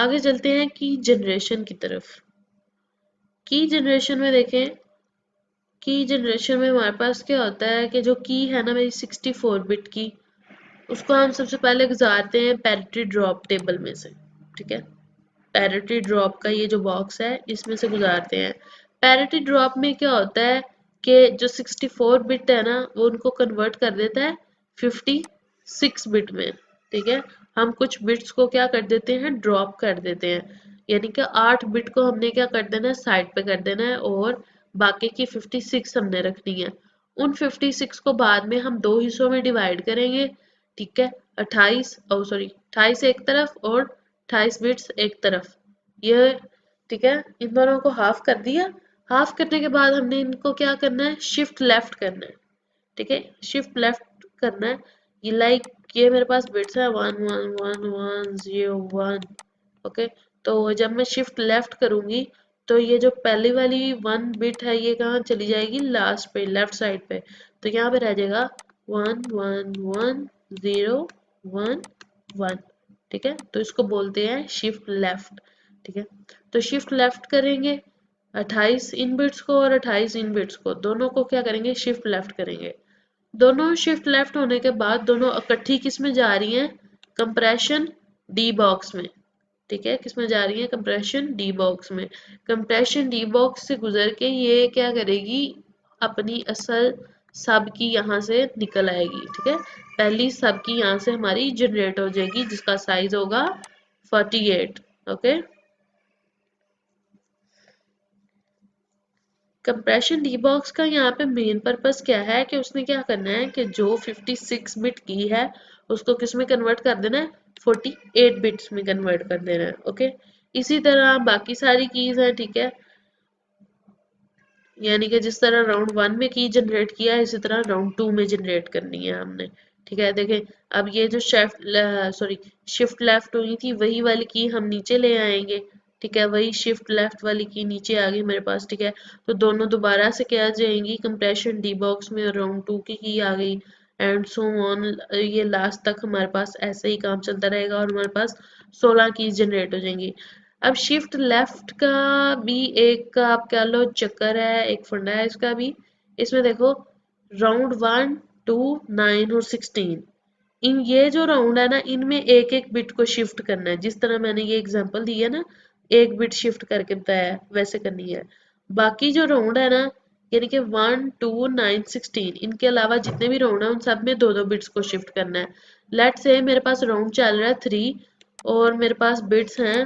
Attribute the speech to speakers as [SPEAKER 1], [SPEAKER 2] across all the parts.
[SPEAKER 1] आगे चलते हैं की जनरेशन की तरफ। की जनरेशन में देखें, की जनरेशन में हमारे पास क्या होता है कि जो की है ना मेरी 64 बिट की, उसको हम सबसे पहले गुजारते हैं पैरिटी ड्रॉप टेबल में से। ठीक है, पैरिटी ड्रॉप का ये जो बॉक्स है इसमें से गुजारते हैं। पैरिटी ड्रॉप में क्या होता है कि जो 64 बिट है ना वो उनको कन्वर्ट कर देता है 56 बिट में। ठीक है, हम कुछ बिट्स को क्या कर देते हैं, ड्रॉप कर देते हैं, यानी कि 8 बिट को हमने क्या कर देना है, साइड पे कर देना है, और बाकी की 56 हमने रखनी है। उन 56 को बाद में हम दो हिस्सों में डिवाइड करेंगे। ठीक है, 28 एक तरफ और 28 बिट्स एक तरफ, ये ठीक है, इन दोनों को हाफ कर दिया। हाफ करने के बाद हमने इनको क्या करना है, शिफ्ट लेफ्ट करना है। ठीक है, शिफ्ट लेफ्ट करना है। ये लाइक ये मेरे पास बिट्स है 1 1 1 1 0 1। ओके, तो जब मैं शिफ्ट लेफ्ट करूंगी तो ये जो पहली वाली 1 बिट है ये कहाँ चली जाएगी, लास्ट पे लेफ्ट साइड पे। तो यहाँ पे रह जाएगा 1 1 1 0 1 1। ठीक है, तो इसको बोलते हैं शिफ्ट लेफ्ट। ठीक है, तो शिफ्ट लेफ्ट करेंगे 28 इन बिट्स को और 28 इन बिट्स को, दोनों को क्या करेंगे, शिफ्ट लेफ्ट करेंगे। दोनों शिफ्ट लेफ्ट होने के बाद दोनों इकट्ठी किस में जा रही हैं, कंप्रेशन डी बॉक्स में। ठीक है, किस में जा रही है, कंप्रेशन डी बॉक्स में। कंप्रेशन डी बॉक्स से गुजर के ये क्या करेगी, अपनी असल सब की यहाँ से निकल आएगी। ठीक है, पहली सब की यहाँ से हमारी जनरेट हो जाएगी जिसका साइज होगा 48। ओके, कंप्रेशन डीबॉक्स का यहाँ पे मेन पर्पस क्या है कि उसने क्या करना है कि जो 56 बिट की है उसको किस में कन्वर्ट कर देना है, 48 बिट्स में कन्वर्ट कर देना है। ओके, इसी तरह बाकी सारी कीज है। ठीक है, यानी कि जिस तरह राउंड 1 में की जनरेट किया है इसी तरह राउंड 2 में जनरेट करनी है हमने। ठीक है, देखें अब ये जो शिफ्ट लेफ्ट हुई थी वही वाली की हम नीचे ले आएंगे। ठीक है, वही शिफ्ट लेफ्ट वाली की नीचे आ गई मेरे पास। ठीक है, तो दोनों दोबारा से क्या जाएंगी, कंप्रेशन डी बॉक्स में, और राउंड 2 की आ गई, एंड सो ऑन। ये लास्ट तक हमारे पास ऐसे ही काम चलता रहेगा और हमारे पास 16 की जनरेट हो जाएंगी। अब शिफ्ट लेफ्ट का भी एक आप कह लो चक्कर है, एक फंडा है इसका भी। इसमें देखो राउंड 1 2 9 और 16, इन ये जो राउंड है ना इनमें एक एक बिट को शिफ्ट करना है, जिस तरह मैंने ये एग्जांपल दी है ना, एक बिट शिफ्ट करके बताया है वैसे करनी है। बाकी जो राउंड है ना, यानी कि 1 2 9 16, इनके अलावा जितने भी राउंड है उन सब में दो दो बिट्स को शिफ्ट करना है। लेट्स से मेरे पास राउंड चल रहा है 3 और मेरे पास बिट्स हैं।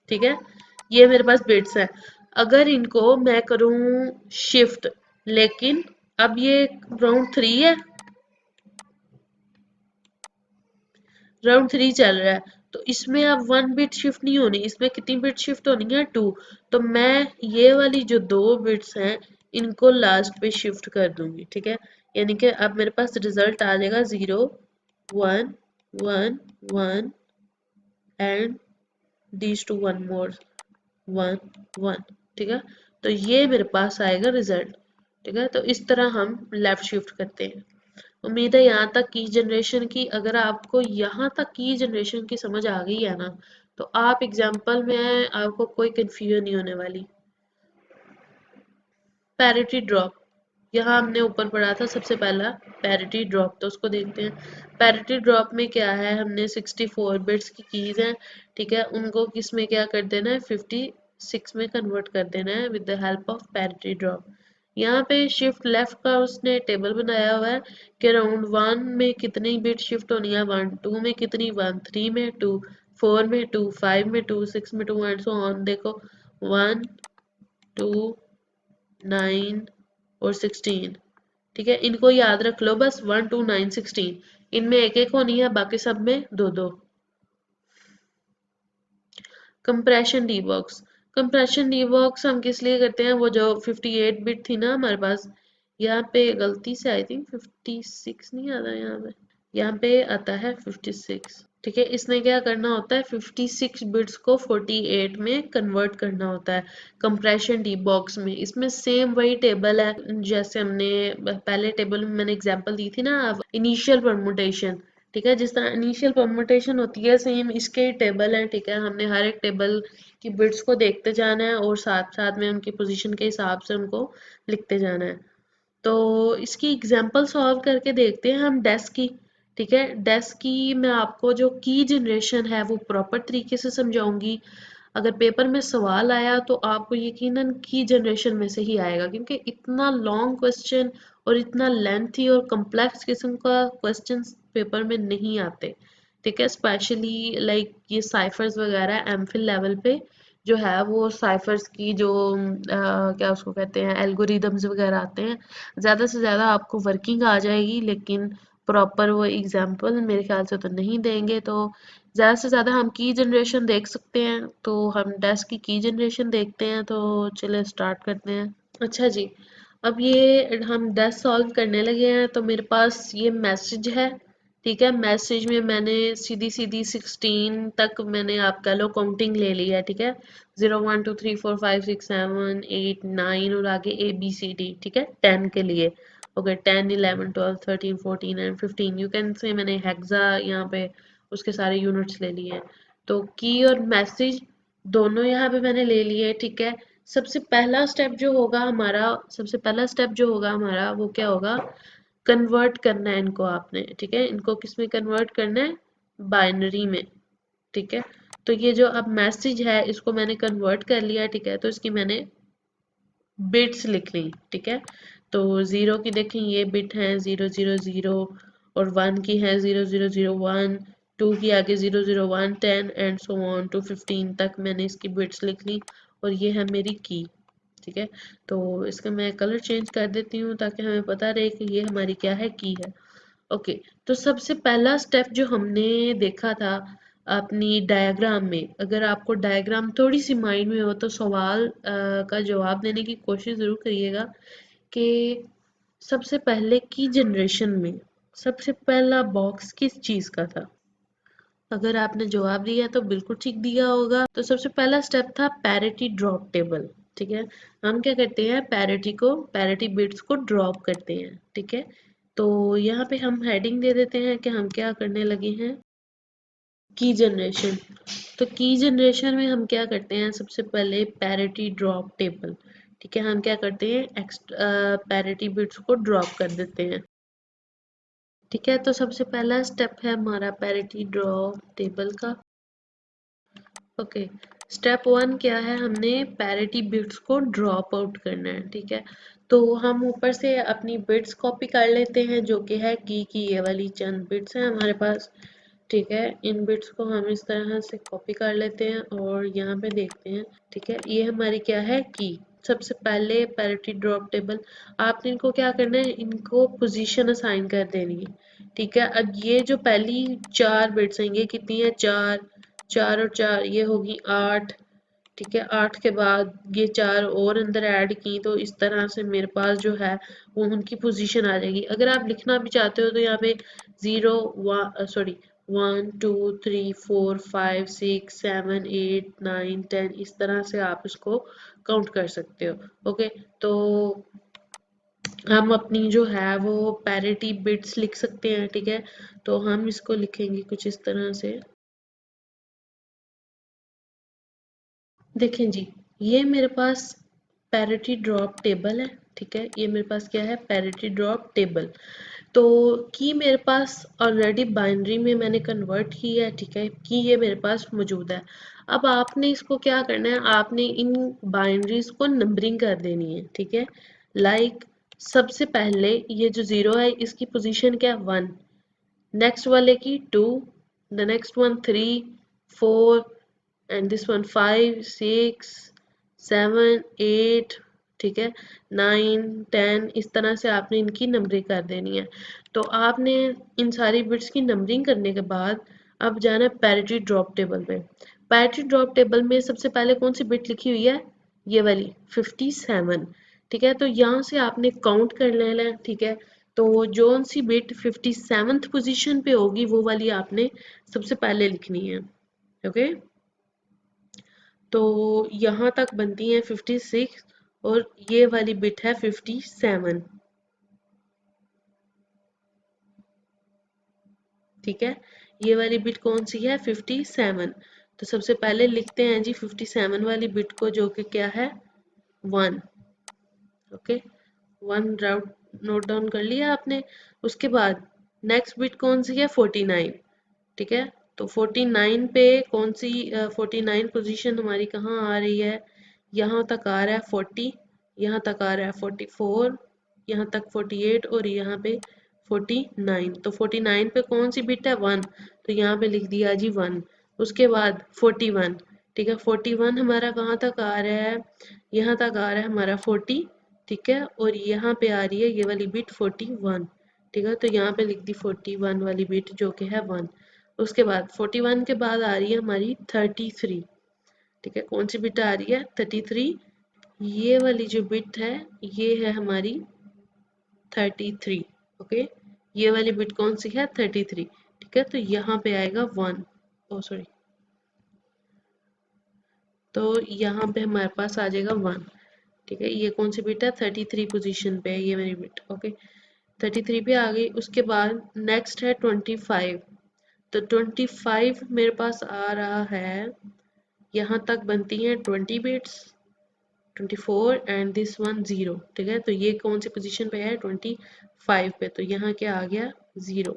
[SPEAKER 1] ठीक है, ये मेरे पास बिट्स है, अगर इनको मैं करूं शिफ्ट, लेकिन अब ये राउंड 3 है, राउंड 3 चल रहा है, तो इसमें अब 1 बिट शिफ्ट नहीं होनी, इसमें कितनी बिट शिफ्ट होनी है, 2। तो मैं ये वाली जो दो बिट्स हैं इनको लास्ट पे शिफ्ट कर दूंगी। ठीक है, यानी कि अब मेरे पास रिजल्ट आ जाएगा 0 1 1 1 and these two one more 1 1। ठीक है, तो ये मेरे पास आएगा रिजल्ट। ठीक है, तो इस तरह हम लेफ्ट शिफ्ट करते हैं। उम्मीद है यहाँ तक की जनरेशन की, अगर आपको यहाँ तक की जनरेशन की समझ आ गई है ना तो आप एग्जाम्पल में आपको कोई कंफ्यूजन नहीं होने वाली। पैरिटी ड्रॉप, यहाँ हमने ऊपर पढ़ा था सबसे पहला पैरिटी ड्रॉप, तो उसको देखते हैं। पैरिटी ड्रॉप में क्या है, हमने 64 बिट्स की कीज हैं। ठीक है, उनको किस में क्या कर देना है, 56 में कन्वर्ट कर देना है with the help of parity drop. यहाँ पे शिफ्ट लेफ्ट का उसने टेबल बनाया हुआ है कि राउंड 1 में कितनी बिट शिफ्ट होनी है, 1 2 में कितनी, 1 3 में 2 4 में 2 5 में 2 6 में 2 एंड सो ऑन। देखो 1 2 9 और 16। ठीक है, इनको याद रख लो बस, 1 2 9 16, इनमें एक एक होनी है, बाकी सब में दो दो। कंप्रेशन डीबॉक्स, कंप्रेशन डीबॉक्स हम किस लिए करते हैं, वो जो 58 बिट थी ना हमारे पास, यहाँ पे गलती से आई थिंक 56 नहीं आता, यहाँ पे आता है 56। ठीक है, इसने क्या करना होता है, 56 बिट्स को 48 में कन्वर्ट करना होता है कंप्रेशन डी बॉक्स में। इसमें सेम वही टेबल है जैसे हमने पहले टेबल में मैंने एग्जांपल दी थी ना, इनिशियल परमुटेशन। ठीक है। जिस तरह इनिशियल परमुटेशन होती है सेम इसके टेबल है, ठीक है। हमने हर एक टेबल की बिट्स को देखते जाना है और साथ साथ में उनकी पोजीशन के हिसाब से उनको लिखते जाना है। तो इसकी एग्जांपल सॉल्व करके देखते हैं हम डेस्क की, ठीक है। डेस्क की मैं आपको जो की जनरेशन है वो प्रॉपर तरीके से समझाऊंगी। अगर पेपर में सवाल आया तो आपको यकीनन की जनरेशन में से ही आएगा, क्योंकि इतना लॉन्ग क्वेश्चन और इतना लेंथी और कम्प्लेक्स किस्म का क्वेश्चन पेपर में नहीं आते, ठीक है। स्पेशली लाइक ये साइफर्स वगैरह एमफिल लेवल पे जो है वो साइफर्स की जो क्या उसको कहते हैं एल्गोरिदम्स वगैरह आते हैं, ज़्यादा से ज़्यादा आपको वर्किंग आ जाएगी, लेकिन प्रॉपर वो एग्जाम्पल मेरे ख्याल से तो नहीं देंगे। तो ज़्यादा से ज़्यादा हम की जनरेशन देख सकते हैं, तो हम डेस्क की जनरेशन देखते हैं। तो चलिए स्टार्ट करते हैं। अच्छा जी, अब ये हम 10 सॉल्व करने लगे हैं तो मेरे पास ये मैसेज है, ठीक है। मैसेज में मैंने सीधी सीधी 16 तक मैंने आप कह लो काउंटिंग ले ली है, ठीक है। 0 1 2 3 4 5 6 7 8 9 और आगे ए बी सी डी, ठीक है। 10 के लिए okay, 10 11 12 13 14 and 15 you can say मैंने हेक्सा यहाँ पे उसके सारे यूनिट्स ले लिए हैं। तो की और मैसेज दोनों यहाँ पे मैंने ले लिए, ठीक है। सबसे पहला स्टेप जो होगा हमारा, सबसे पहला स्टेप जो होगा हमारा वो क्या होगा, कन्वर्ट करना है इनको आपने, ठीक है। इनको किस में कन्वर्ट करना है, बाइनरी में, ठीक है। तो ये जो अब मैसेज है इसको मैंने कन्वर्ट कर लिया, ठीक है। तो इसकी मैंने बिट्स लिख ली, ठीक है। तो जीरो की देखें ये बिट है 000 और 1 की है 0001, 2 की आगे 001 10 एंड सो ऑन टू 15 तक मैंने इसकी बिट्स लिख ली और ये है मेरी की, ठीक है। तो इसका मैं कलर चेंज कर देती हूँ ताकि हमें पता रहे कि ये हमारी क्या है, की है। ओके, तो सबसे पहला स्टेप जो हमने देखा था अपनी डायग्राम में, अगर आपको डायग्राम थोड़ी सी माइंड में हो तो सवाल का जवाब देने की कोशिश ज़रूर करिएगा कि सबसे पहले की जनरेशन में सबसे पहला बॉक्स किस चीज़ का था। अगर आपने जवाब दिया तो बिल्कुल ठीक दिया होगा। तो सबसे पहला स्टेप था पैरिटी ड्रॉप टेबल, ठीक है। हम क्या करते हैं, पैरिटी बिट्स को ड्रॉप करते हैं, ठीक है। तो यहाँ पे हम हेडिंग दे देते हैं कि हम क्या करने लगे हैं, की जनरेशन। तो की जनरेशन में हम क्या करते हैं, सबसे पहले पैरिटी ड्रॉप टेबल, ठीक है। हम क्या करते हैं, पैरिटी बिट्स को ड्रॉप कर देते हैं, ठीक है। तो सबसे पहला स्टेप है हमारा पैरिटी ड्रॉप टेबल का। ओके, स्टेप 1 क्या है, हमने पैरिटी बिट्स को ड्रॉप आउट करना है, ठीक है। तो हम ऊपर से अपनी बिट्स कॉपी कर लेते हैं जो कि है की ये वाली चंद बिट्स हैं हमारे पास, ठीक है। इन बिट्स को हम इस तरह से कॉपी कर लेते हैं और यहाँ पे देखते हैं, ठीक है। ये हमारी क्या है, की। सबसे पहले पैरिटी ड्रॉप टेबल, आपने इनको क्या करना है, इनको पोजीशन असाइन कर देनी है, ठीक है। अब ये जो पहली 4 बिट्स हैं ये कितनी है, 4, 4 और 4 ये होगी 8, ठीक है। 8 के बाद ये 4 और अंदर ऐड की तो इस तरह से मेरे पास जो है वो उनकी पोजीशन आ जाएगी। अगर आप लिखना भी चाहते हो तो यहाँ पे 0 सॉरी 1 2 3 4 5 6 7 8 9 10 इस तरह से आप इसको काउंट कर सकते हो। ओके, तो हम अपनी जो है वो पैरिटी बिट्स लिख सकते हैं, ठीक है। तो हम इसको लिखेंगे कुछ इस तरह से, देखें जी, ये मेरे पास पैरिटी ड्रॉप टेबल है, ठीक है। ये मेरे पास क्या है, पैरिटी ड्रॉप टेबल। तो की मेरे पास ऑलरेडी बाइनरी में मैंने कन्वर्ट की है, ठीक है। की ये मेरे पास मौजूद है। अब आपने इसको क्या करना है, आपने इन बाइनरीज को नंबरिंग कर देनी है, ठीक है। लाइक सबसे पहले ये जो 0 है इसकी पोजीशन क्या है, 1, नेक्स्ट वाले की 2, the next one 3 4 and this one 5 6 7 8, ठीक है, 9 10 इस तरह से आपने इनकी नंबरिंग कर देनी है। तो आपने इन सारी बिट्स की नंबरिंग करने के बाद अब जाना है पैरिटी ड्रॉप टेबल पे। पैरिटी ड्रॉप टेबल में सबसे पहले कौन सी बिट लिखी हुई है, ये वाली 57, ठीक है। तो यहाँ से आपने काउंट कर लेना है, ठीक है। तो जोन सी बिट 57th पोजीशन पे होगी वो वाली आपने सबसे पहले लिखनी है, ओके। तो यहाँ तक बनती है 56 और ये वाली बिट है 57, ठीक है। ये वाली बिट कौन सी है? 57। तो सबसे पहले लिखते हैं जी 57 वाली बिट को, जो कि क्या है? 1। ओके, 1 राउट नोट डाउन कर लिया आपने। उसके बाद नेक्स्ट बिट कौन सी है? 49। ठीक है, तो 49 पे कौन सी 49 पोजीशन हमारी कहाँ आ रही है? यहाँ तक आ रहा है 40, यहाँ तक आ रहा है 44, यहाँ तक 48 और यहाँ पे 49। तो 49 पे कौन सी बिट है? 1। तो यहाँ पे लिख दिया जी 1। उसके बाद 41। ठीक है, 41 हमारा कहाँ तक आ रहा है? यहाँ तक आ रहा है हमारा 40। ठीक है, और यहाँ पे आ रही है ये वाली बिट 41। ठीक है, तो यहाँ पे लिख दी 41 वाली बिट, जो कि है 1। उसके बाद 41 के बाद आ रही है हमारी 33। ठीक है, कौन सी बिट आ रही है? 33। ये वाली जो बिट है ये है हमारी 33। ओके, ये वाली बिट कौन सी है? 33। ठीक है, तो यहाँ पे आएगा 1। ओ सॉरी, तो यहाँ पे हमारे पास आ जाएगा 1। ठीक है, ये कौन सी बिट है? 33 पोजीशन पे है ये मेरी बिट। ओके, 33 पे आ गई। उसके बाद नेक्स्ट है 25। तो 25 मेरे पास आ रहा है, यहाँ तक बनती हैं 20 बिट्स, 24 एंड दिस वन 0। ठीक है, तो ये कौन सी पोजीशन पे है? 25 पे। तो यहाँ क्या आ गया? 0।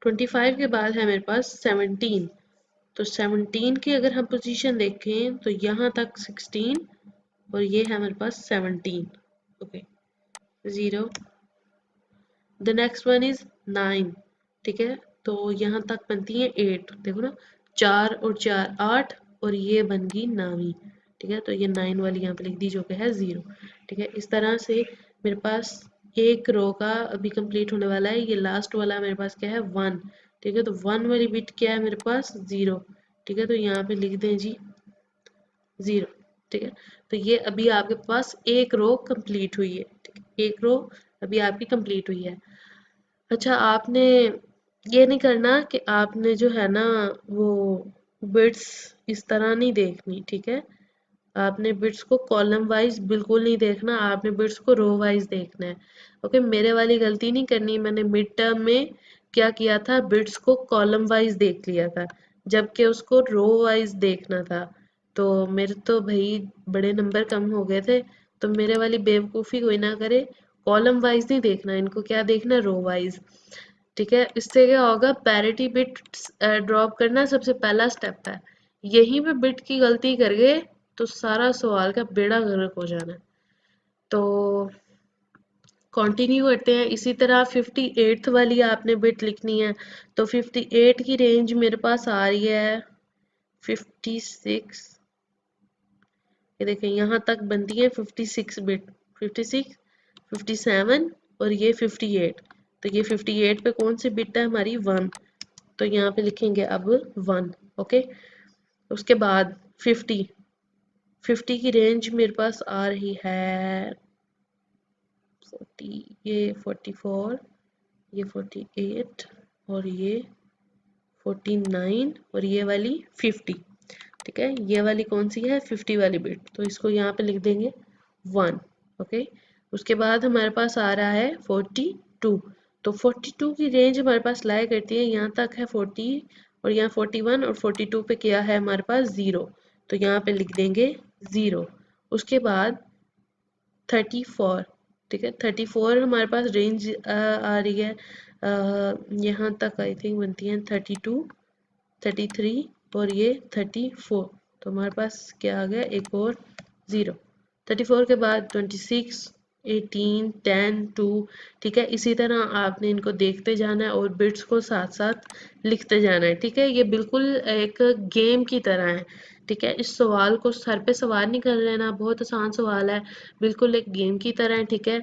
[SPEAKER 1] 25 के बाद है मेरे पास 17। तो 17 की अगर हम पोजीशन देखें तो यहाँ तक 16 और ये है मेरे पास 17। Okay, 0। The next one is 9। ठीक है, तो यहाँ तक बनती है 8। देखो ना, 4 और 4 8 और ये बन गई 9। ठीक है, तो ये 9 वाली यहाँ पे लिख दी, जो कि है 0। ठीक है, इस तरह से मेरे पास एक रो का अभी कंप्लीट होने वाला है। ये लास्ट वाला मेरे पास क्या है? 1। ठीक है, तो 1 वाली बिट क्या है मेरे पास? 0। ठीक है, तो यहाँ पे लिख दें जी 0। ठीक है, तो ये अभी आपके पास एक रो कंप्लीट हुई है। ठीक है, एक रो अभी आपकी कंप्लीट हुई है। अच्छा, आपने ये नहीं करना कि आपने जो है ना वो बिट्स इस तरह नहीं देखनी। ठीक है, आपने बिट्स को कॉलम वाइज बिल्कुल नहीं देखना, आपने बिट्स को रो वाइज देखना है। ओके, मेरे वाली गलती नहीं करनी। मैंने मिड टर्म में क्या किया था? बिट्स को कॉलम वाइज देख लिया था, जबकि उसको रो वाइज देखना था। तो मेरे तो भाई बड़े नंबर कम हो गए थे। तो मेरे वाली बेवकूफ़ी कोई ना करे, कॉलम वाइज नहीं देखना इनको, क्या देखना? Row wise. ठीक है, इससे क्या होगा? पैरिटी बिट ड्रॉप करना सबसे पहला स्टेप है। यहीं पे बिट की गलती कर गए तो सारा सवाल का बेड़ा गर्क हो जाना है। तो कंटिन्यू करते हैं इसी तरह। 58th वाली आपने बिट लिखनी है। तो 58 की रेंज मेरे पास आ रही है 56। ये देखें, यहाँ तक बनती है 56 बिट, 56, 57 और ये 58। तो ये 58 पे कौन सी बिट है हमारी? 1। तो यहाँ पे लिखेंगे अब 1। ओके, उसके बाद 50 की रेंज मेरे पास आ रही है 40, ये 44, ये 48 और ये 49 और ये वाली 50। ठीक है, ये वाली कौन सी है? 50 वाली बिट। तो इसको यहाँ पे लिख देंगे 1। ओके, उसके बाद हमारे पास आ रहा है 42। तो 42 की रेंज हमारे पास लाया करती है, यहाँ तक है 40 और यहाँ 41 और 42 पे क्या है हमारे पास? 0। तो यहाँ पे लिख देंगे 0। उसके बाद 34। ठीक है, 34 हमारे पास रेंज आ रही है, यहाँ तक आई थिंक बनती है 32, 33 और ये 34। तो हमारे पास क्या आ गया? एक और 0। 34 के बाद 26, 18, 10, 2। ठीक है, इसी तरह आपने इनको देखते जाना है और बिट्स को साथ साथ लिखते जाना है। ठीक है, ये बिल्कुल एक गेम की तरह है। ठीक है, इस सवाल को सर पे सवार नहीं कर लेना, बहुत आसान सवाल है, बिल्कुल एक गेम की तरह है। ठीक है,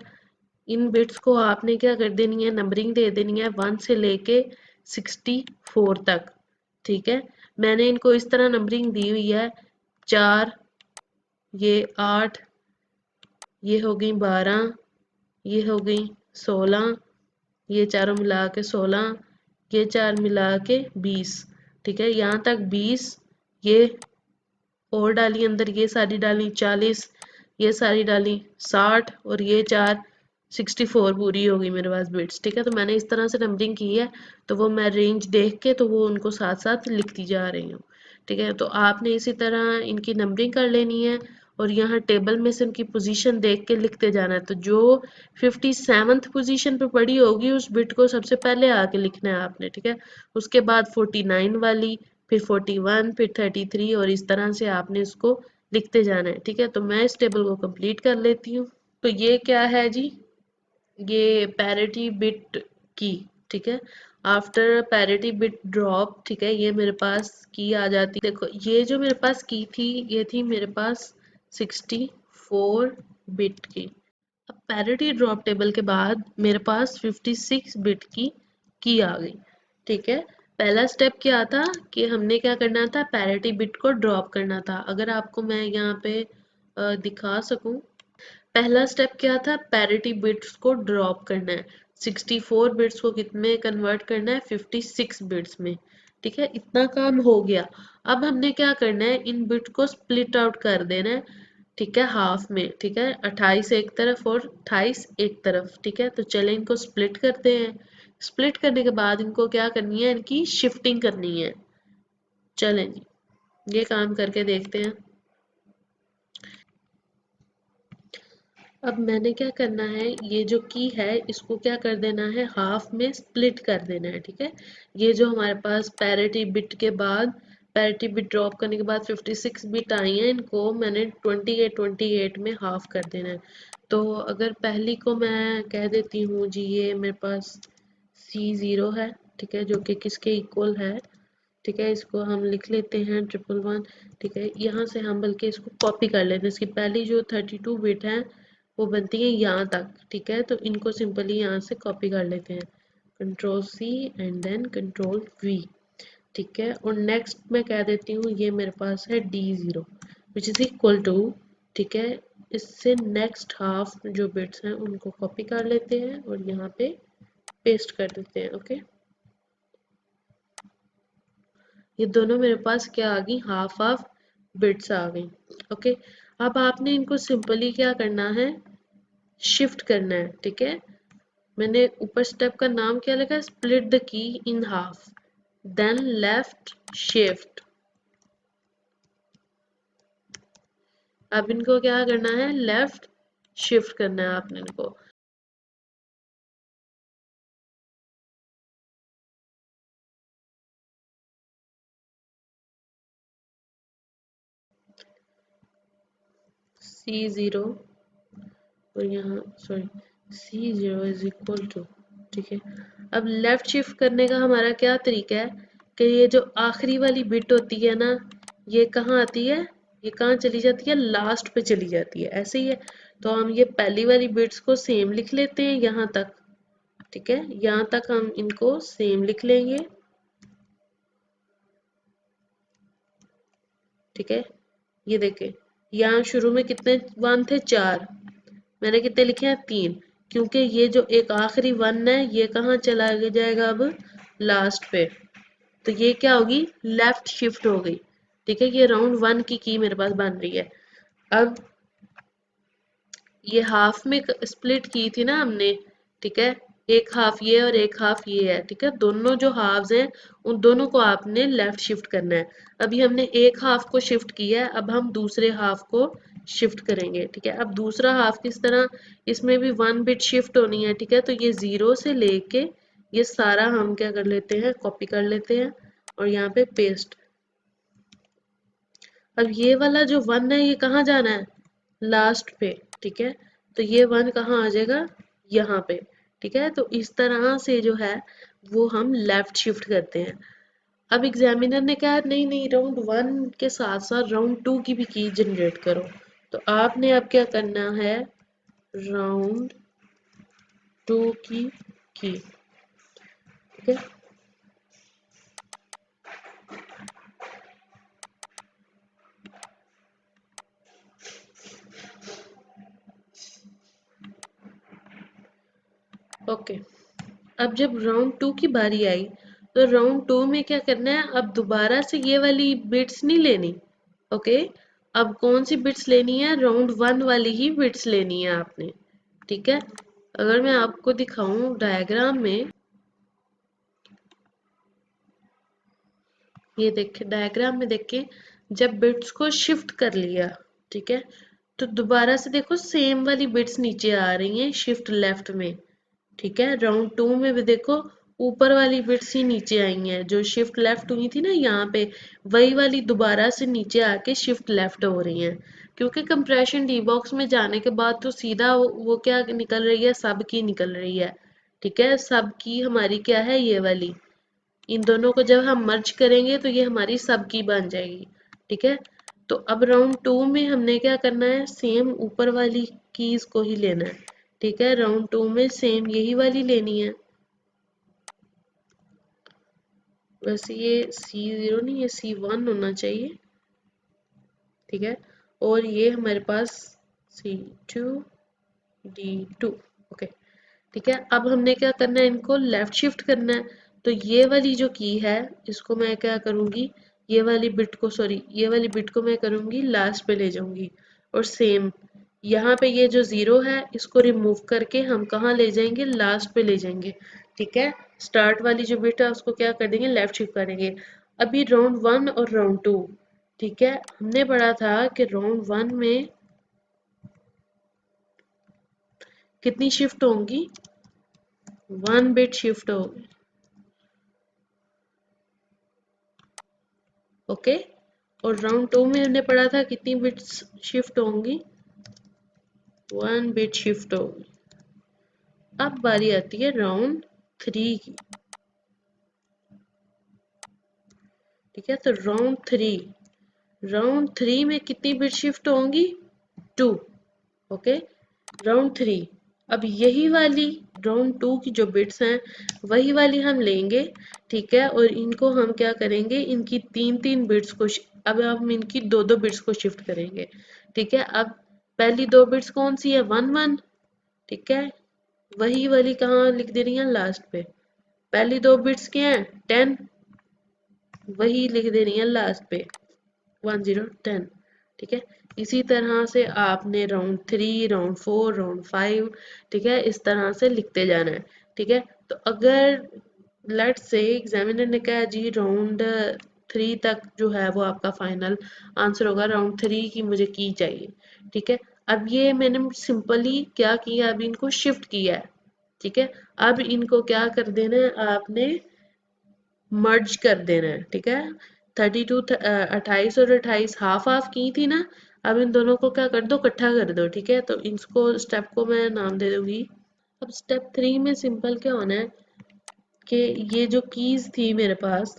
[SPEAKER 1] इन बिट्स को आपने क्या कर देनी है? नंबरिंग दे देनी है 1 से लेके 64 तक। ठीक है, मैंने इनको इस तरह नंबरिंग दी हुई है 4, ये 8, ये हो गई 12, ये हो गई 16, ये चारों मिला के 16, ये चार मिला के 20। ठीक है, यहाँ तक 20, ये और डाली अंदर, ये सारी डाली 40, ये सारी डाली 60 और ये चार 64 पूरी होगी मेरे पास बिट्स, ठीक है। तो मैंने इस तरह से नंबरिंग की है, तो वो मैं रेंज देख के तो वो उनको साथ साथ लिखती जा रही हूँ, ठीक है। तो आपने इसी तरह इनकी नंबरिंग कर लेनी है और यहाँ टेबल में से उनकी पोजीशन देख के लिखते जाना है। तो जो 57th पोजीशन पे पड़ी होगी उस बिट को सबसे पहले आके लिखना है आपने, ठीक है। उसके बाद 49 वाली, फिर 41, फिर 33 और इस तरह से आपने इसको लिखते जाना है, ठीक है। तो मैं इस टेबल को कंप्लीट कर लेती हूँ। तो ये क्या है जी, ये पैरिटी बिट की, ठीक है। आफ्टर पैरिटी बिट ड्रॉप, ठीक है, ये मेरे पास की आ जाती। देखो ये जो मेरे पास की थी, ये थी मेरे पास 64 बिट की। अब पैरिटी ड्रॉप टेबल के बाद मेरे पास 56 बिट की आ गई, ठीक है। पहला स्टेप क्या था कि हमने क्या करना था, पैरिटी बिट को ड्रॉप करना था। अगर आपको मैं यहाँ पे दिखा सकूं, पहला स्टेप क्या था, पैरिटी बिट्स को ड्रॉप करना है। 64 बिट्स को कितने कन्वर्ट करना है, 56 बिट्स में, ठीक है। इतना काम हो गया। अब हमने क्या करना है, इन बिट को स्प्लिट आउट कर देना है, ठीक है, हाफ में, ठीक है। 28 एक तरफ और 28 एक तरफ, ठीक है। तो चले इनको स्प्लिट करते हैं। स्प्लिट करने के बाद इनको क्या करनी है, इनकी शिफ्टिंग करनी है। चलें जी, ये काम करके देखते हैं। अब मैंने क्या करना है, ये जो की है इसको क्या कर देना है, हाफ में स्प्लिट कर देना है, ठीक है। ये जो हमारे पास पैरिटी बिट के बाद, पैरिटी बिट ड्रॉप करने के बाद 56 बिट आई हैं, इनको मैंने 28 में हाफ कर देना है। तो अगर पहली को मैं कह देती हूँ जी, ये मेरे पास C0 है, ठीक है, जो कि किसके इक्वल है, ठीक है। इसको हम लिख लेते हैं 111, ठीक है। यहाँ से हम बल्कि इसको कॉपी कर लेते हैं। इसकी पहली जो 32 बिट है वो बनती है यहाँ तक, ठीक है। तो इनको सिंपली यहाँ से कॉपी कर लेते हैं, Ctrl+C एंड देन Ctrl+V, ठीक है। और नेक्स्ट मैं कह देती हूँ ये मेरे पास है D0 which is equal to, ठीक है। इससे नेक्स्ट हाफ जो बिट्स हैं उनको कॉपी कर लेते हैं और यहाँ पे पेस्ट कर देते हैं, ओके। ये दोनों मेरे पास क्या आ गई, हाफ हाफ बिट्स आ गई, ओके। अब आपने इनको सिंपली क्या करना है, शिफ्ट करना है, ठीक है। मैंने ऊपर स्टेप का नाम क्या लिखा है, split the key in half, then left shift. अब इनको क्या करना है, लेफ्ट शिफ्ट करना है आपने इनको। C0 और यहाँ sorry C0 is equal to, ठीक है। अब लेफ्ट शिफ्ट करने का हमारा क्या तरीका है कि ये जो आखिरी वाली बिट होती है ना, ये कहाँ आती है, ये कहाँ चली जाती है, लास्ट पे चली जाती है, ऐसे ही है। तो हम ये पहली वाली बिट्स को सेम लिख लेते हैं यहाँ तक, ठीक है। यहाँ तक हम इनको सेम लिख लेंगे, ठीक है। ये देखें, यहाँ शुरू में कितने वन थे, 4, मैंने कितने लिखे हैं, 3, क्योंकि ये जो एक आखिरी वन है ये कहाँ चला जाएगा अब, लास्ट पे। तो ये क्या होगी, लेफ्ट शिफ्ट हो गई, ठीक है। ये राउंड वन की मेरे पास बन रही है। अब ये हाफ में स्प्लिट की थी ना हमने, ठीक है। एक हाफ ये और एक हाफ ये है, ठीक है। दोनों जो हाफ्स हैं उन दोनों को आपने लेफ्ट शिफ्ट करना है। अभी हमने एक हाफ को शिफ्ट किया है, अब हम दूसरे हाफ को शिफ्ट करेंगे, ठीक है। अब दूसरा हाफ किस तरह, इसमें भी 1 बिट शिफ्ट होनी है, ठीक है। तो ये 0 से लेके ये सारा हम क्या कर लेते हैं, कॉपी कर लेते हैं और यहाँ पे पेस्ट। अब ये वाला जो 1 है ये कहाँ जाना है, लास्ट पे, ठीक है। तो ये 1 कहाँ आ जाएगा, यहाँ पे, ठीक है। तो इस तरह से जो है वो हम लेफ्ट शिफ्ट करते हैं। अब एग्जामिनर ने कहा नहीं नहीं, राउंड 1 के साथ साथ राउंड 2 की भी की जनरेट करो। तो आपने अब क्या करना है, राउंड 2 की, ठीक है। ओके, अब जब राउंड 2 की बारी आई तो राउंड 2 में क्या करना है, अब दोबारा से ये वाली बिट्स नहीं लेनी, ओके। अब कौन सी बिट्स लेनी है, राउंड 1 वाली ही बिट्स लेनी है आपने, ठीक है। अगर मैं आपको दिखाऊं डायग्राम में, ये देखिए डायग्राम में देखिए, जब बिट्स को शिफ्ट कर लिया, ठीक है, तो दोबारा से देखो सेम वाली बिट्स नीचे आ रही हैं शिफ्ट लेफ्ट में। ठीक है, राउंड टू में भी देखो ऊपर वाली बिट्स ही नीचे आई हैं, जो शिफ्ट लेफ्ट हुई थी ना यहाँ पे, वही वाली दोबारा से नीचे आके शिफ्ट लेफ्ट हो रही हैं। क्योंकि कंप्रेशन डी बॉक्स में जाने के बाद तो सीधा वो क्या निकल रही है, सब की निकल रही है। ठीक है, सब की हमारी क्या है, ये वाली, इन दोनों को जब हम मर्ज करेंगे तो ये हमारी सब की बन जाएगी। ठीक है, तो अब राउंड टू में हमने क्या करना है, सेम ऊपर वाली कीज को ही लेना है। ठीक है, राउंड टू में सेम यही वाली लेनी है। वैसे ये C0 नहीं, ये C1 होना चाहिए। ठीक है, और ये हमारे पास C2 D2। ओके, ठीक है, अब हमने क्या करना है, इनको लेफ्ट शिफ्ट करना है। तो ये वाली जो की है, इसको मैं क्या करूंगी, ये वाली बिट को, सॉरी ये वाली बिट को मैं करूंगी लास्ट पे ले जाऊंगी। और सेम यहाँ पे ये जो जीरो है, इसको रिमूव करके हम कहाँ ले जाएंगे, लास्ट पे ले जाएंगे। ठीक है, स्टार्ट वाली जो बिट है उसको क्या कर देंगे, लेफ्ट शिफ्ट करेंगे। अभी राउंड वन और राउंड टू, ठीक है, हमने पढ़ा था कि राउंड वन में कितनी शिफ्ट होंगी, वन बिट शिफ्ट होगी। ओके, और राउंड टू में हमने पढ़ा था कितनी बिट्स शिफ्ट होंगी, वन बिट शिफ्ट होगी। अब बारी आती है राउंड थ्री की। ठीक है, तो राउंड थ्री में कितनी बिट शिफ्ट होंगी, टू। ओके, राउंड थ्री, अब यही वाली राउंड टू की जो बिट्स हैं वही वाली हम लेंगे। ठीक है, और इनको हम क्या करेंगे, इनकी तीन तीन बिट्स को अब हम इनकी दो दो बिट्स को शिफ्ट करेंगे। ठीक है, अब पहली दो बिट्स कौन सी है, वन वन। ठीक है, वही वाली कहाँ लिख दे रही है, लास्ट पे। पहली दो बिट्स क्या है, 10, वही लिख दे रही है लास्ट पे, 1010। ठीक है, इसी तरह से आपने round three, round four, round five, ठीक है, इस तरह से लिखते जाना है। ठीक है, तो अगर लेट से एग्जामिनर ने कहा जी राउंड थ्री तक जो है वो आपका फाइनल आंसर होगा, राउंड थ्री की मुझे की चाहिए। ठीक है, अब ये मैंने सिंपली क्या किया, अब इनको शिफ्ट किया है। ठीक है, अब इनको क्या कर देना है, आपने मर्ज कर देना है। ठीक है, 32 28 और 28 हाफ हाफ की थी ना, अब इन दोनों को क्या कर दो, इकट्ठा कर दो। ठीक है, तो इसको स्टेप को मैं नाम दे दूंगी। अब स्टेप थ्री में सिंपल क्या होना है कि ये जो कीज थी मेरे पास,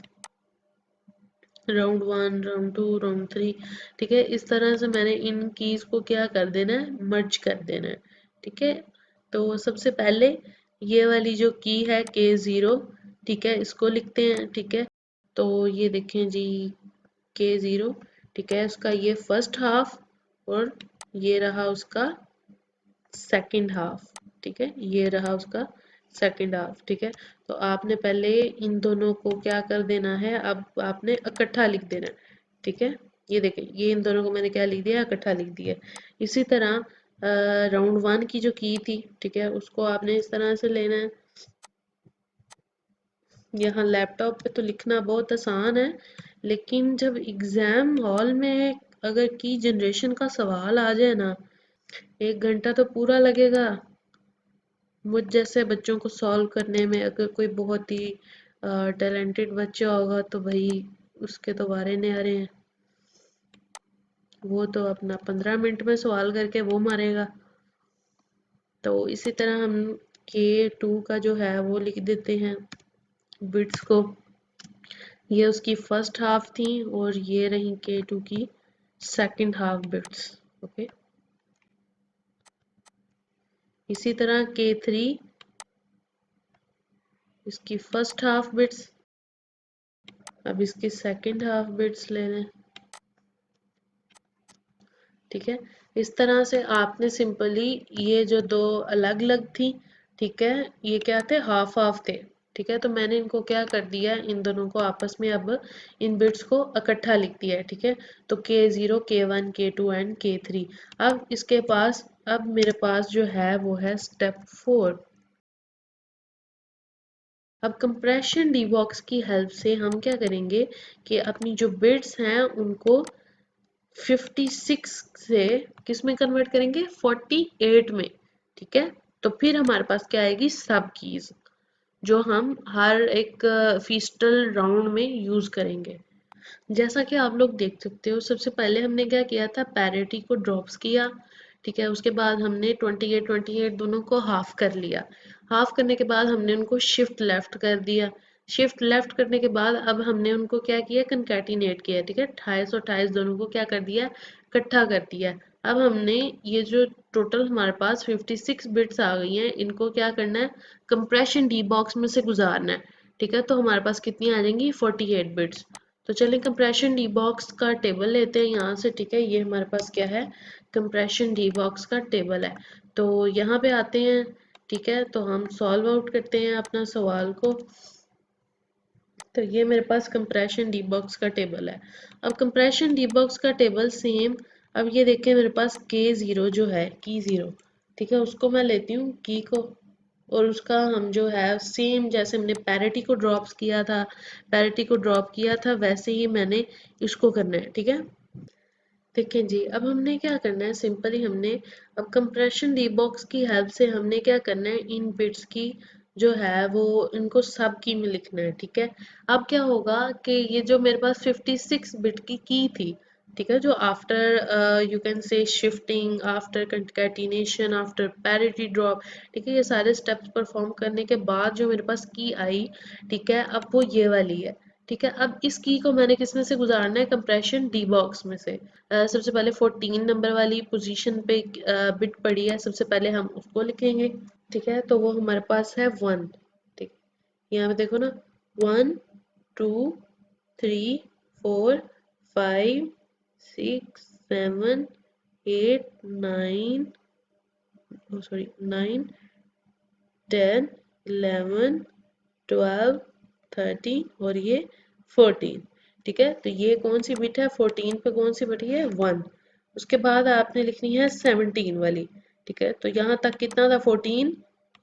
[SPEAKER 1] round one, round two, round three, ठीक है, इस तरह से मैंने इन कीज को क्या कर देना है, मर्ज कर देना है। ठीक है, तो सबसे पहले ये वाली जो की है K0, ठीक है, इसको लिखते हैं। ठीक है, तो ये देखें जी K0, ठीक है, उसका ये फर्स्ट हाफ और ये रहा उसका सेकंड हाफ। ठीक है, ये रहा उसका सेकंड हाफ। ठीक है, तो आपने पहले इन दोनों को क्या कर देना है, अब आपने इकट्ठा लिख देना है। ठीक है, ये देखें, ये इन दोनों को मैंने क्या लिख दिया, इकट्ठा लिख दिया। इसी तरह राउंड वन की जो की थी, ठीक है, उसको आपने इस तरह से लेना है। यहाँ लैपटॉप पे तो लिखना बहुत आसान है, लेकिन जब एग्जाम हॉल में अगर की जनरेशन का सवाल आ जाए ना, 1 घंटा तो पूरा लगेगा। मुझ जैसे बच्चों को सॉल्व करने में, अगर कोई बहुत ही टैलेंटेड बच्चा होगा तो भाई उसके तो वारे न्यारे हैं, वो तो अपना 15 मिनट में सवाल करके वो मारेगा। तो इसी तरह हम K2 का जो है वो लिख देते हैं बिट्स को। ये उसकी फर्स्ट हाफ थी और ये रही K2 की सेकंड हाफ बिट्स। ओके, इसी तरह K3, इसकी फर्स्ट हाफ बिट्स, अब इसकी सेकंड हाफ बिट्स ले लें। ठीक है, इस तरह से आपने सिंपली, ये जो दो अलग अलग थी, ठीक है, ये क्या थे, हाफ हाफ थे। ठीक है। तो मैंने इनको क्या कर दिया, इन दोनों को आपस में अब इन बिट्स को इकट्ठा लिख दिया है। ठीक है, तो K0 K1 K2 and K3। अब इसके पास, अब मेरे पास जो है वो है स्टेप 4। अब कंप्रेशन डीबॉक्स की हेल्प से हम क्या करेंगे कि अपनी जो बिट्स हैं उनको 56 से किस में कन्वर्ट करेंगे, 48 में। ठीक है, तो फिर हमारे पास क्या आएगी, सब कीज, जो हम हर एक फीस्टल राउंड में यूज करेंगे। जैसा कि आप लोग देख सकते हो, सबसे पहले हमने क्या किया था, पैरिटी को ड्रॉप्स किया। ठीक है, उसके बाद हमने 28 दोनों को हाफ कर लिया। हाफ करने के बाद हमने उनको शिफ्ट लेफ्ट कर दिया। शिफ्ट लेफ्ट करने के बाद अब हमने उनको क्या किया, कंकैटिनेट किया। ठीक है, 28 और 28 दोनों को क्या कर दिया, इकट्ठा कर दिया। अब हमने ये जो टोटल हमारे पास 56 बिट्स आ गई हैं, इनको क्या करना है, कंप्रेशन डी बॉक्स में से गुजारना है। ठीक है, तो हमारे पास कितनी आ जाएंगी, 48 बिट्स। तो चलिए कंप्रेशन डी बॉक्स का टेबल लेते हैं यहाँ से। ठीक है, ये हमारे पास क्या है, कंप्रेशन डी बॉक्स का टेबल है। तो यहाँ पे आते हैं। ठीक है, तो हम सॉल्व आउट करते हैं अपना सवाल को। तो ये मेरे पास कंप्रेशन डी बॉक्स का टेबल है। अब कंप्रेशन डी बॉक्स का टेबल सेम, अब ये देखें मेरे पास K0 जो है, की ज़ीरो। ठीक है, उसको मैं लेती हूँ की को, और उसका हम जो है सेम जैसे हमने पैरिटी को ड्रॉप्स किया था, पैरिटी को ड्रॉप किया था, वैसे ही मैंने इसको करना है। ठीक है, देखें जी, अब हमने क्या करना है, सिंपली हमने अब कंप्रेशन डीबॉक्स की हेल्प से हमने क्या करना है, इन बिट्स की जो है वो इनको सब की में लिखना है। ठीक है, अब क्या होगा कि ये जो मेरे पास 56 बिट की थी, ठीक है, जो after you can say shifting, after concatenation, after parity drop, ठीक है, ये सारे स्टेप्स परफॉर्म करने के बाद जो मेरे पास की आई, ठीक है, अब वो ये वाली है। ठीक है, अब इस की को मैंने किस में से गुजारना है, कंप्रेशन डी बॉक्स में से। सबसे पहले 14 नंबर वाली पोजीशन पे बिट पड़ी है, सबसे पहले हम उसको लिखेंगे। ठीक है, तो वो हमारे पास है 1। ठीक, यहाँ पे देखो ना, 1 2 3 4 5 6 7 8 9, सॉरी 9 10 11 12 13 और ये 14। ठीक है, तो ये कौन सी बिट है, 14 पे कौन सी बिट है, 1। उसके बाद आपने लिखनी है 17 वाली। ठीक है, तो यहाँ तक कितना था, 14,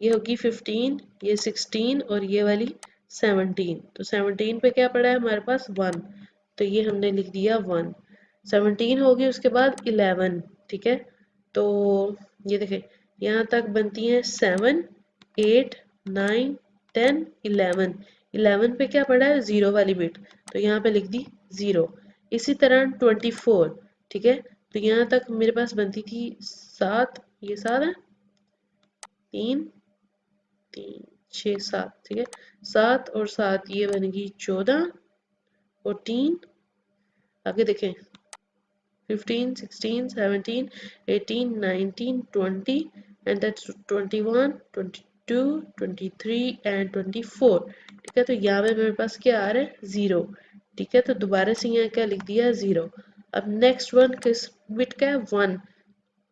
[SPEAKER 1] ये होगी 15, ये 16 और ये वाली 17। तो 17 पे क्या पड़ा है हमारे पास, 1, तो ये हमने लिख दिया 1। 17 होगी, उसके बाद 11। ठीक है, तो ये देखें, यहाँ तक बनती हैं 7 8 9 10 11। 11 पे क्या पड़ा है, 0 वाली बिट, तो यहाँ पे लिख दी 0। इसी तरह 24। ठीक है, तो यहाँ तक मेरे पास बनती थी 7, ये 7 है, 3 3 6 7। ठीक है, 7 और 7 ये बनेगी 14, 14, आगे देखें 15 16 17 18 19 20, and that's 21 22 23 and 24। ठीक है, तो यहाँ पे मेरे पास क्या आ रहा है, 0। ठीक है, तो दोबारा से यहाँ क्या लिख दिया, 0। अब नेक्स्ट वन किस बिट का है, 1।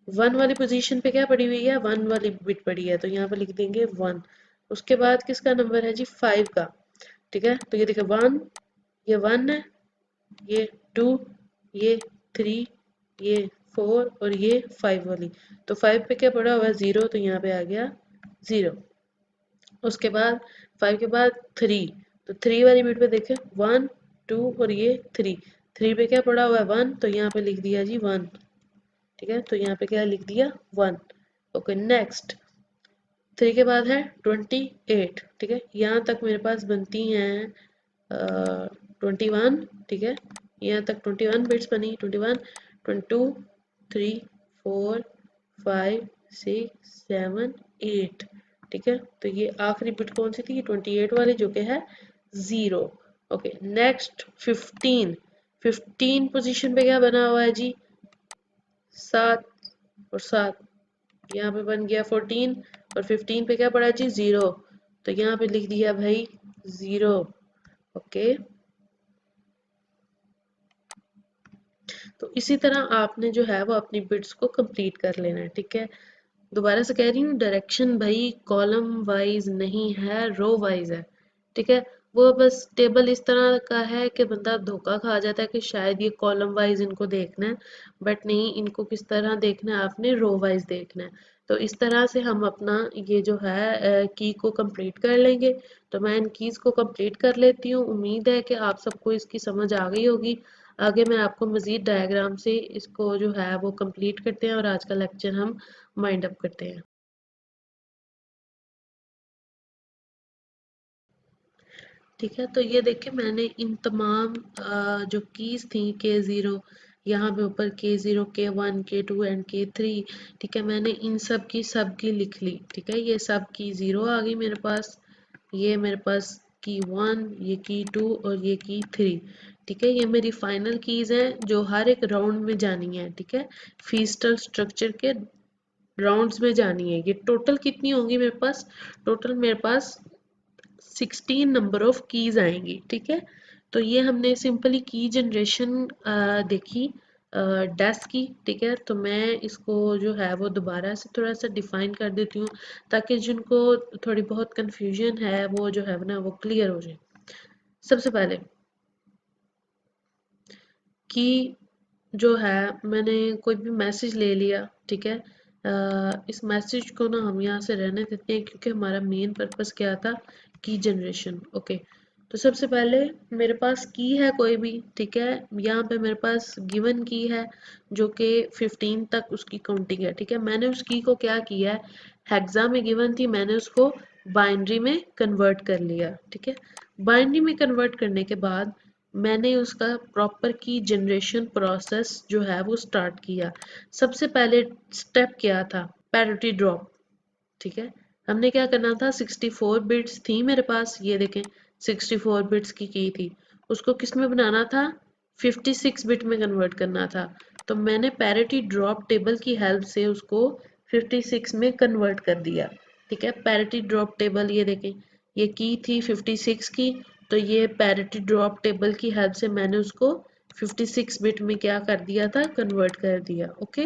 [SPEAKER 1] 1 वाली पोजीशन पे क्या पड़ी हुई है, 1 वाली बिट पड़ी है, तो यहाँ पे लिख देंगे 1। उसके बाद किसका नंबर है जी, 5 का। ठीक है, तो ये देखिए 1, ये 1 है, ये 2, ये 3, ये 4 और ये 5 वाली। तो 5 पे क्या पड़ा हुआ है, 0, तो यहाँ पे आ गया 0। उसके बाद 5 के बाद 3, तो 3 वाली बिट पे देखें 1 2 और ये 3। 3 पे क्या पड़ा हुआ है, 1, तो यहाँ पे लिख दिया जी 1। ठीक है, तो यहाँ पे क्या लिख दिया, 1। ओके, नेक्स्ट 3 के बाद है 28। ठीक है, यहाँ तक मेरे पास बनती हैं 21। ठीक है, यहाँ तक 21 बिट्स बनी, 21 22 3 4 5 6 7 8। ठीक है, तो ये आखिरी बिट कौन सी थी, 28 वाली, जो कि है 0। Okay, next 15। 15 पोजीशन पे क्या बना हुआ है जी, 7 और 7, यहाँ पे बन गया 14, और 15 पे क्या पड़ा जी, 0, तो यहाँ पे लिख दिया भाई 0। ओके, तो इसी तरह आपने जो है वो अपनी बिट्स को कंप्लीट कर लेना है। ठीक है, दोबारा से कह रही हूँ, डायरेक्शन भाई कॉलम वाइज नहीं है, रो वाइज है। ठीक है। वो बस टेबल इस तरह का है कि बंदा धोखा खा जाता है कि शायद ये कॉलम वाइज इनको देखना है, बट नहीं, इनको किस तरह देखना है, आपने रो वाइज देखना है। तो इस तरह से हम अपना ये जो है की को कंप्लीट कर लेंगे। तो मैं इन कीज को कंप्लीट कर लेती हूँ। उम्मीद है कि आप सबको इसकी समझ आ गई होगी। आगे मैं आपको मजीद डायग्राम से इसको जो है वो कंप्लीट करते हैं और आज का लेक्चर हम माइंड अप करते हैं। ठीक है, तो ये देखिए मैंने इन तमाम जो कीज थी K0, यहाँ पे ऊपर K0, K1, K2 and K3, ठीक है, मैंने इन सब की लिख ली। ठीक है, ये सब की 0 आ गई मेरे पास, ये मेरे पास की 1, ये की 2 और ये की 3। ठीक है, ये मेरी फाइनल कीज है जो हर एक राउंड में जानी है। ठीक है, फीस्टल स्ट्रक्चर के राउंड्स में जानी है। ये टोटल कितनी होंगी मेरे पास? टोटल मेरे पास 16 नंबर ऑफ कीज आएंगी। ठीक है, तो ये हमने सिंपली की जनरेशन देखी डैश की। ठीक है, तो मैं इसको जो है वो दोबारा से थोड़ा सा डिफाइन कर देती हूँ ताकि जिनको थोड़ी बहुत कंफ्यूजन है वो जो है ना वो क्लियर हो जाए। सबसे पहले कि जो है मैंने कोई भी मैसेज ले लिया। ठीक है, इस मैसेज को ना हम यहाँ से रहने देते हैं क्योंकि हमारा मेन पर्पस क्या था? की जनरेशन। ओके, तो सबसे पहले मेरे पास की है कोई भी। ठीक है, यहाँ पे मेरे पास गिवन की है जो कि 15 तक उसकी काउंटिंग है। ठीक है, मैंने उस की को क्या किया है, हेक्सा में गिवन थी, मैंने उसको बाइनरी में कन्वर्ट कर लिया। ठीक है, बाइनरी में कन्वर्ट करने के बाद मैंने उसका प्रॉपर की जनरेशन प्रोसेस जो है वो स्टार्ट किया। सबसे पहले स्टेप क्या था? Parity drop. ठीक है, हमने क्या करना था, 64 बिट्स थी मेरे पास, ये देखें 64 बिट्स की थी, उसको किस में बनाना था? 56 बिट में कन्वर्ट करना था। तो मैंने पैरिटी ड्रॉप टेबल की हेल्प से उसको 56 में कन्वर्ट कर दिया। ठीक है, पैरिटी ड्रॉप टेबल ये देखें, ये की थी 56 की, तो ये पैरिटी ड्रॉप टेबल की हेल्प से मैंने उसको 56 बिट में क्या कर दिया था? कन्वर्ट कर दिया। ओके,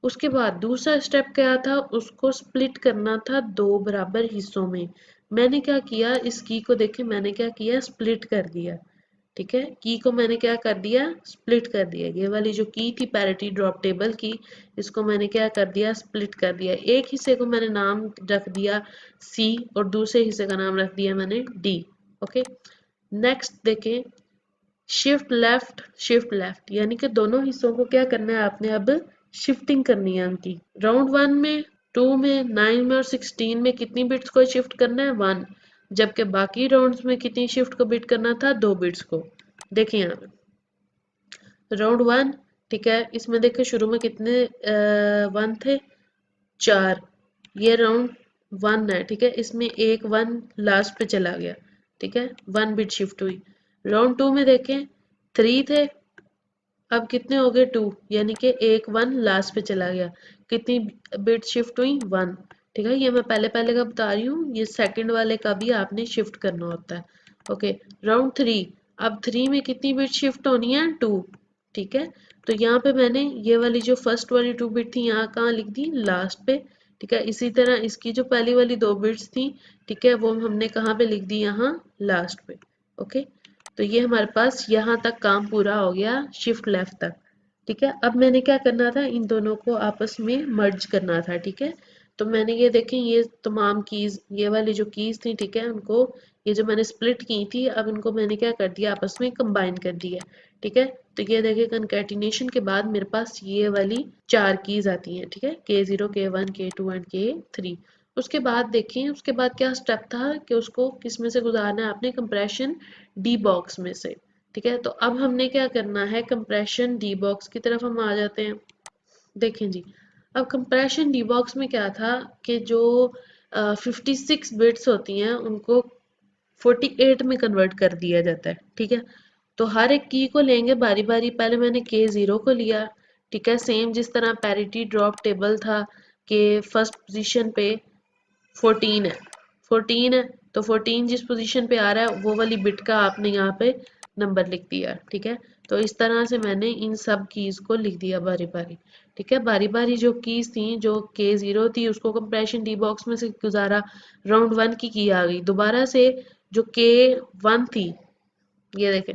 [SPEAKER 1] उसके बाद दूसरा स्टेप क्या था? उसको स्प्लिट करना था दो बराबर हिस्सों में। मैंने क्या किया, इस की को देखें, मैंने क्या किया? स्प्लिट कर दिया। ठीक है, की को मैंने क्या कर दिया? स्प्लिट कर दिया। ये वाली जो की थी पैरिटी ड्रॉप टेबल की, इसको मैंने क्या कर दिया? स्प्लिट कर दिया। एक हिस्से को मैंने नाम रख दिया सी और दूसरे हिस्से का नाम रख दिया मैंने डी। ओके, नेक्स्ट देखें, शिफ्ट लेफ्ट, यानी कि दोनों हिस्सों को क्या करना है आपने? अब शिफ्टिंग करनी है उनकी। राउंड 1 में, 2 में, 9 में और 16 में कितनी बिट्स को शिफ्ट करना है? 1। जबकि बाकी राउंड्स में कितनी शिफ्ट को बिट करना था? 2 बिट्स को। देखिए यहाँ राउंड 1, ठीक है, इसमें देखिए शुरू में कितने 1 थे? 4। ये राउंड 1 है। ठीक है, इसमें एक 1 लास्ट पे चला गया। ठीक है, 1 बिट शिफ्ट हुई। राउंड 2 में देखें 3 थे, अब कितने हो गए? 2, यानी कि एक 1 लास्ट पे चला गया। कितनी बिट शिफ्ट हुई? 1। ठीक है, ये मैं पहले पहले का बता रही हूँ, ये सेकंड वाले का भी आपने शिफ्ट करना होता है। ओके, राउंड 3, अब 3 में कितनी बिट शिफ्ट होनी है? 2। ठीक है, तो यहाँ पे मैंने ये वाली जो फर्स्ट वाली 2 बिट थी यहाँ कहाँ लिख दी? लास्ट पे। ठीक है, इसी तरह इसकी जो पहली वाली 2 बिट्स थी, ठीक है, वो हमने कहाँ पे लिख दी? यहाँ लास्ट पे। ओके, तो ये हमारे पास यहाँ तक काम पूरा हो गया, शिफ्ट लेफ्ट तक। ठीक है, अब मैंने क्या करना था? इन दोनों को आपस में मर्ज करना था। ठीक है, तो मैंने ये देखें, ये तमाम कीज, ये वाली जो कीज थी, ठीक है, उनको ये जो मैंने स्प्लिट की थी, अब इनको मैंने क्या कर दिया? आपस में कंबाइन कर दिया। ठीक है, तो ये देखिए कंकैटिनेशन के बाद मेरे पास ये वाली 4 कीज आती हैं। ठीक है, K0, K1, K2 and K3। उसके बाद देखें, उसके बाद क्या स्टेप था कि उसको किस में से गुजारना है आपने? कंप्रेशन डी बॉक्स में से। ठीक है, तो अब हमने क्या करना है? कंप्रेशन डी बॉक्स की तरफ हम आ जाते हैं। देखें जी, अब कंप्रेशन डी बॉक्स में क्या था कि जो 56 बिट्स होती हैं उनको 48 में कन्वर्ट कर दिया जाता है। ठीक है, तो हर एक की को लेंगे बारी बारी। पहले मैंने K0 को लिया। ठीक है, सेम जिस तरह पैरिटी ड्रॉप टेबल था कि फर्स्ट पोजीशन पे 14 है, 14 है, तो 14 जिस पोजीशन पे आ रहा है वो वाली बिट का आपने यहाँ पे नंबर लिख दिया। ठीक है, तो इस तरह से मैंने इन सब कीज को लिख दिया बारी बारी। ठीक है, बारी बारी जो कीज थी, जो K0 थी उसको कंप्रेशन डी बॉक्स में से गुजारा, राउंड 1 की आ गई, दोबारा से जो K1 थी, ये देखें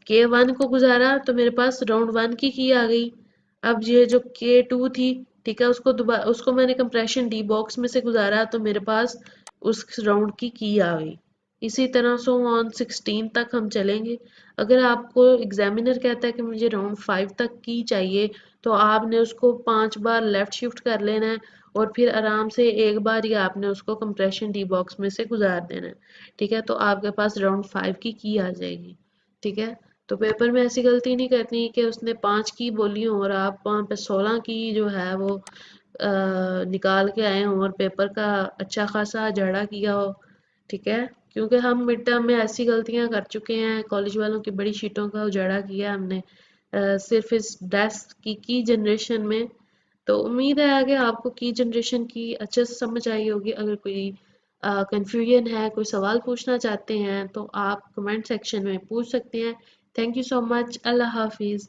[SPEAKER 1] K1 को गुजारा तो मेरे पास राउंड 1 की आ गई। अब ये जो K2 थी, ठीक है, उसको मैंने कंप्रेशन डी बॉक्स में से गुजारा तो मेरे पास उस राउंड की आ गई। इसी तरह सो ऑन 16 तक हम चलेंगे। अगर आपको एग्जामिनर कहता है कि मुझे राउंड 5 तक की चाहिए तो आपने उसको 5 बार लेफ्ट शिफ्ट कर लेना है और फिर आराम से एक बार ही आपने उसको कंप्रेशन डी बॉक्स में से गुजार देना है। ठीक है, तो आपके पास राउंड 5 की आ जाएगी। ठीक है, तो पेपर में ऐसी गलती नहीं करनी कि उसने 5 की बोली हो और आप वहाँ पे 16 की जो है वो निकाल के आए हों और पेपर का अच्छा खासा जड़ा किया हो। ठीक है, क्योंकि हम मिड टर्म में ऐसी गलतियां कर चुके हैं, कॉलेज वालों की बड़ी शीटों का उजाड़ा किया हमने सिर्फ इस डेस्क की जनरेशन में। तो उम्मीद है आगे आपको की जनरेशन की अच्छे से समझ आई होगी। अगर कोई कंफ्यूजन है, कोई सवाल पूछना चाहते हैं तो आप कमेंट सेक्शन में पूछ सकते हैं। Thank you so much. अल्लाह हाफिज़।